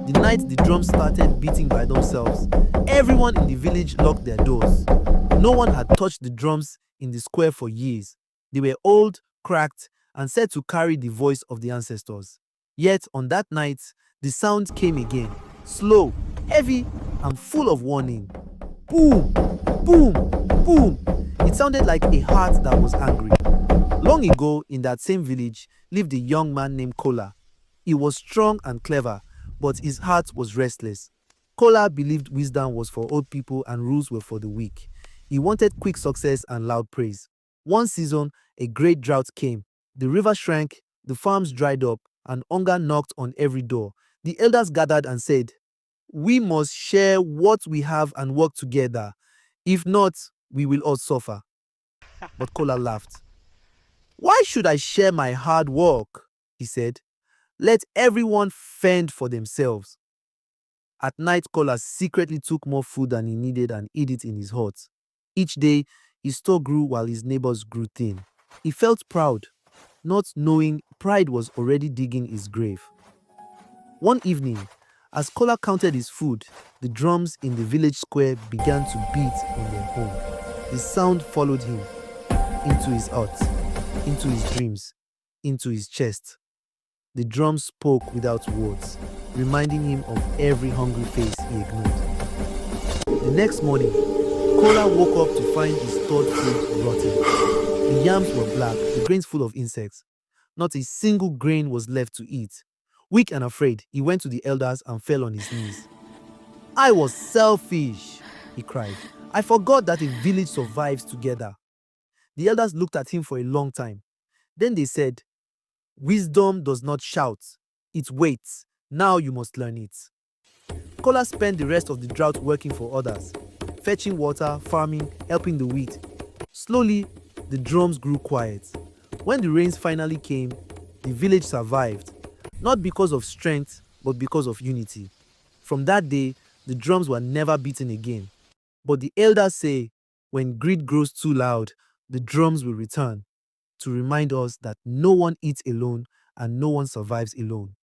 The night the drums started beating by themselves, everyone in the village locked their doors. No one had touched the drums in the square for years. They were old, cracked, and said to carry the voice of the ancestors. Yet on that night, the sound came again, slow, heavy, and full of warning. Boom! Boom! Boom! It sounded like a heart that was angry. Long ago, in that same village, lived a young man named Kola. He was strong and clever, but his heart was restless. Kola believed wisdom was for old people and rules were for the weak. He wanted quick success and loud praise. One season, a great drought came. The river shrank, the farms dried up, and hunger knocked on every door. The elders gathered and said, "We must share what we have and work together. If not, we will all suffer." But Kola laughed. "Why should I share my hard work?" he said. "Let everyone fend for themselves." At night, Kola secretly took more food than he needed and hid it in his hut. Each day, his store grew while his neighbors grew thin. He felt proud, not knowing pride was already digging his grave. One evening, as Kola counted his food, the drums in the village square began to beat on their own. The sound followed him into his hut, into his dreams, into his chest. The drums spoke without words, reminding him of every hungry face he ignored. The next morning, Kola woke up to find his stored food rotting. The yams were black, the grains full of insects. Not a single grain was left to eat. Weak and afraid, he went to the elders and fell on his knees. "I was selfish," he cried. "I forgot that a village survives together." The elders looked at him for a long time. Then they said, "Wisdom does not shout, it waits. Now you must learn it." Kola spent the rest of the drought working for others, fetching water, farming, helping the wheat. Slowly, the drums grew quiet. When the rains finally came, the village survived, not because of strength, but because of unity. From that day, the drums were never beaten again. But the elders say, when greed grows too loud, the drums will return to remind us that no one eats alone and no one survives alone.